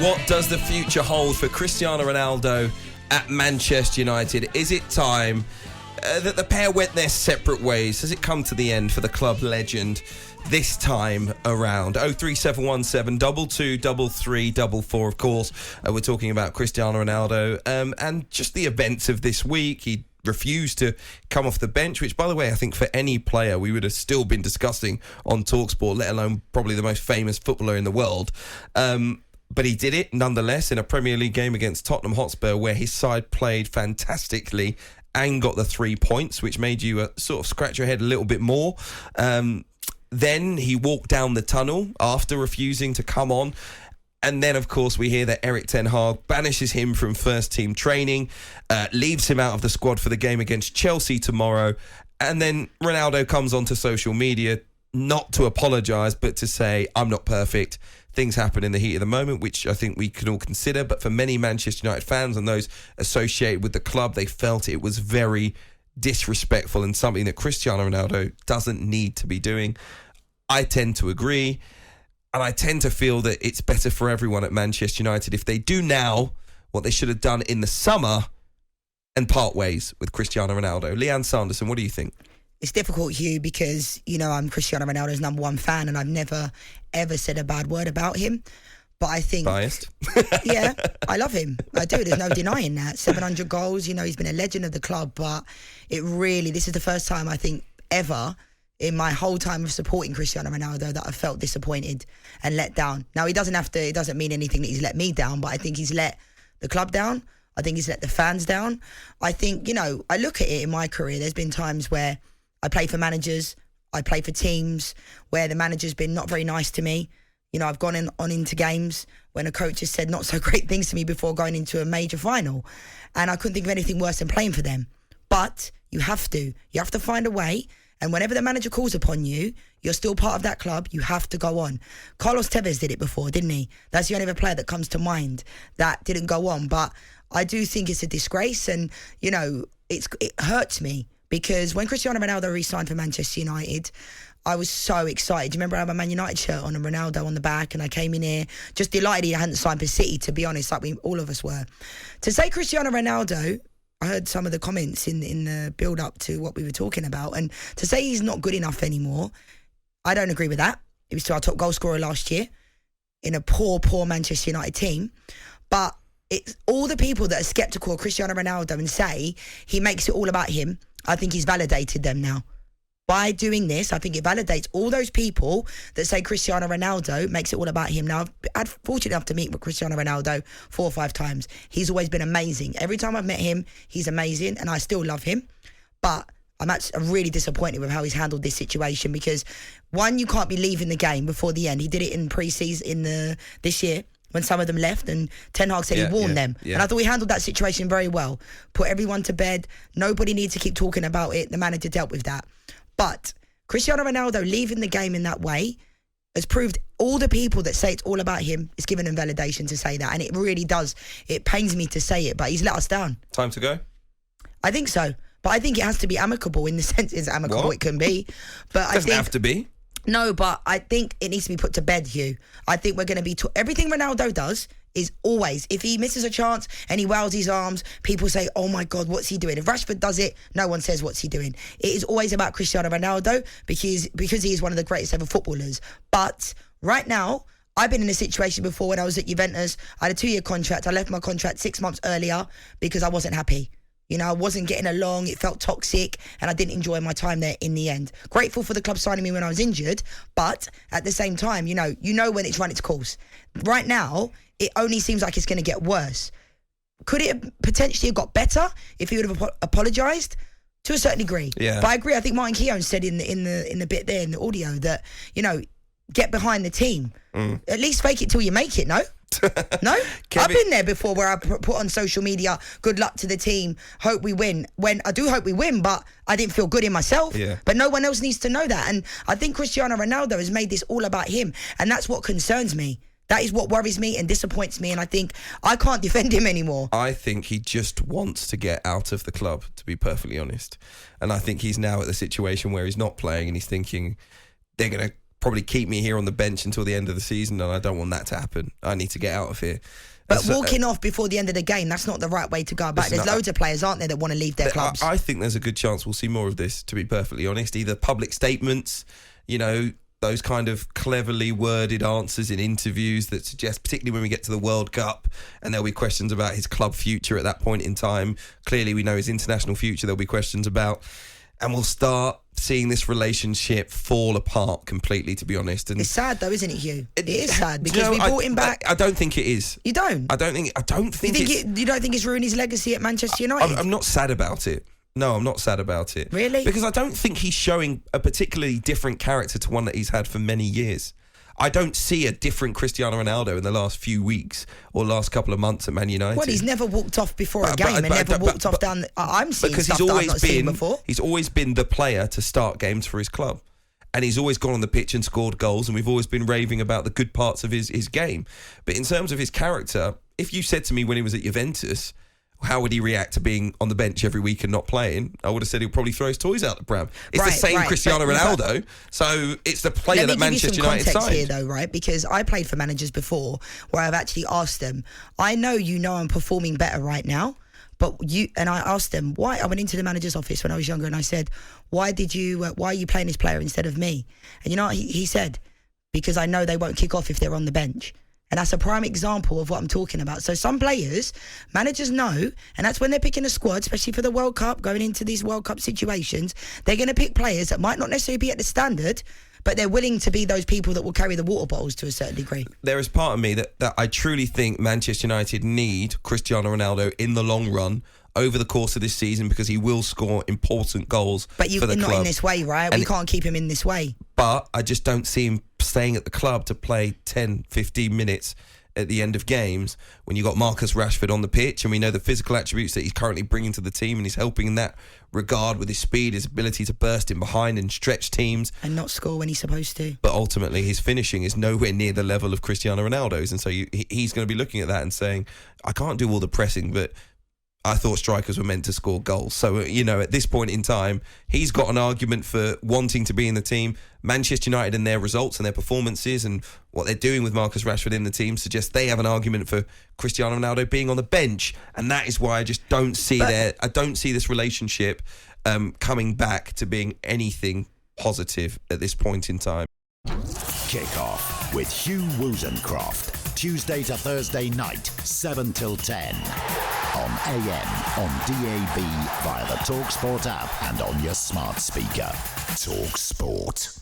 What does the future hold for Cristiano Ronaldo at Manchester United? Is it time that the pair went their separate ways? Has it come to the end for the club legend this time around? 03717 223344. Of course, we're talking about Cristiano Ronaldo and just the events of this week. He refused to come off the bench, which, by the way, I think for any player we would have still been discussing on talkSPORT, let alone probably the most famous footballer in the world. But he did it nonetheless in a Premier League game against Tottenham Hotspur, where his side played fantastically and got the 3 points, which made you sort of scratch your head a little bit more. Then he walked down the tunnel after refusing to come on. And then, of course, we hear that Erik ten Hag banishes him from first-team training, leaves him out of the squad for the game against Chelsea tomorrow. And then Ronaldo comes onto social media, not to apologise, but to say, I'm not perfect. Things happen in the heat of the moment, which I think we can all consider. But for many Manchester United fans and those associated with the club, they felt it was very disrespectful and something that Cristiano Ronaldo doesn't need to be doing. I tend to agree. And I tend to feel that it's better for everyone at Manchester United if they do now what they should have done in the summer and part ways with Cristiano Ronaldo. Lianne Sanderson, what do you think? It's difficult, Hugh, because, you know, I'm Cristiano Ronaldo's number one fan and I've never, ever said a bad word about him. But I think... Biased? Yeah, I love him. I do. There's no denying that. 700 goals, you know, he's been a legend of the club. But this is the first time, I think, ever in my whole time of supporting Cristiano Ronaldo that I felt disappointed and let down. Now, it doesn't mean anything that he's let me down, but I think he's let the club down. I think he's let the fans down. I think, you know, I look at it in my career, there's been times where I play for managers, I play for teams where the manager's been not very nice to me. You know, I've gone into games when a coach has said not so great things to me before going into a major final. And I couldn't think of anything worse than playing for them. But you have to find a way. And whenever the manager calls upon you, you're still part of that club, you have to go on. Carlos Tevez did it before, didn't he? That's the only other player that comes to mind that didn't go on. But I do think it's a disgrace and, you know, it hurts me. Because when Cristiano Ronaldo re-signed for Manchester United, I was so excited. Do you remember I had my Man United shirt on and Ronaldo on the back, and I came in here just delighted he hadn't signed for City, to be honest, like all of us were. To say Cristiano Ronaldo, I heard some of the comments in the build-up to what we were talking about, and to say he's not good enough anymore, I don't agree with that. He was our top goal scorer last year in a poor Manchester United team. But it's all the people that are sceptical of Cristiano Ronaldo and say he makes it all about him. I think he's validated them now. By doing this, I think it validates all those people that say Cristiano Ronaldo makes it all about him. Now, I've had fortunate enough to meet with Cristiano Ronaldo 4 or 5 times. He's always been amazing. Every time I've met him, he's amazing, and I still love him. But I'm really disappointed with how he's handled this situation because, one, you can't be leaving the game before the end. He did it in pre-season this year, when some of them left, and Ten Hag said he warned them. Yeah. And I thought he handled that situation very well. Put everyone to bed. Nobody needs to keep talking about it. The manager dealt with that. But Cristiano Ronaldo leaving the game in that way has proved all the people that say it's all about him, it's given them validation to say that. And it really does. It pains me to say it, but he's let us down. Time to go? I think so. But I think it has to be amicable in the sense it's amicable. It can be. But it doesn't have to be. No, but I think it needs to be put to bed, Hugh. I think we're going to be... everything Ronaldo does is always... If he misses a chance and he wails his arms, people say, oh my God, what's he doing? If Rashford does it, no one says what's he doing. It is always about Cristiano Ronaldo because he is one of the greatest ever footballers. But right now, I've been in a situation before when I was at Juventus. I had a 2-year contract. I left my contract 6 months earlier because I wasn't happy. You know, I wasn't getting along. It felt toxic and I didn't enjoy my time there in the end. Grateful for the club signing me when I was injured, but at the same time, you know when it's run its course. Right now, it only seems like it's going to get worse. Could it potentially have got better if he would have apologised? To a certain degree. Yeah. But I agree. I think Martin Keown said in the bit there in the audio that, you know, get behind the team. At least fake it till you make it, no? No? I've been there before where I put on social media, good luck to the team, hope we win. When I do hope we win, but I didn't feel good in myself. Yeah. But no one else needs to know that. And I think Cristiano Ronaldo has made this all about him. And that's what concerns me. That is what worries me and disappoints me. And I think I can't defend him anymore. I think he just wants to get out of the club, to be perfectly honest. And I think he's now at the situation where he's not playing and he's thinking they're going to probably keep me here on the bench until the end of the season, and I don't want that to happen. I need to get out of here. But walking off before the end of the game, that's not the right way to go about it. There's loads of players, aren't there, that want to leave their clubs? I think there's a good chance we'll see more of this, to be perfectly honest. Either public statements, those kind of cleverly worded answers in interviews that suggest, particularly when we get to the World Cup, and there'll be questions about his club future at that point in time. Clearly, we know his international future there'll be questions about. And we'll start seeing this relationship fall apart completely, to be honest. And it's sad, though, isn't it, Hugh? It is sad because we brought him back. I don't think it is. You don't? I don't think you don't think it's ruined his legacy at Manchester United? I'm not sad about it. No, I'm not sad about it. Really? Because I don't think he's showing a particularly different character to one that he's had for many years. I don't see a different Cristiano Ronaldo in the last few weeks or last couple of months at Man United. Well, he's never walked off before a game and never walked off down... I'm seeing stuff that I've not seen before. He's always been the player to start games for his club. And he's always gone on the pitch and scored goals, and we've always been raving about the good parts of his game. But in terms of his character, if you said to me when he was at Juventus, how would he react to being on the bench every week and not playing? I would have said he'll probably throw his toys out the pram. It's the same Cristiano Ronaldo, so it's the player that Manchester United signed. Let me give you some context here, though, right? Because I played for managers before where I've actually asked them, I know I'm performing better right now, but and I asked them, why? I went into the manager's office when I was younger and I said, why are you playing this player instead of me? And you know what he said? Because I know they won't kick off if they're on the bench. And that's a prime example of what I'm talking about. So some players, managers know, and that's when they're picking a squad, especially for the World Cup, going into these World Cup situations, they're going to pick players that might not necessarily be at the standard, but they're willing to be those people that will carry the water bottles to a certain degree. There is part of me that I truly think Manchester United need Cristiano Ronaldo in the long run over the course of this season, because he will score important goals for the club. But not in this way, right? We can't keep him in this way. But I just don't see him staying at the club to play 10, 15 minutes at the end of games when you got Marcus Rashford on the pitch, and we know the physical attributes that he's currently bringing to the team, and he's helping in that regard with his speed, his ability to burst in behind and stretch teams. And not score when he's supposed to. But ultimately, his finishing is nowhere near the level of Cristiano Ronaldo's, and so he's going to be looking at that and saying, I can't do all the pressing, but I thought strikers were meant to score goals. So, at this point in time, he's got an argument for wanting to be in the team. Manchester United and their results and their performances and what they're doing with Marcus Rashford in the team suggests they have an argument for Cristiano Ronaldo being on the bench. And that is why I just don't see I don't see this relationship coming back to being anything positive at this point in time. Kick off with Hugh Wozencroft, Tuesday to Thursday night, 7 till 10. On AM, on DAB, via the talkSPORT app and on your smart speaker. talkSPORT.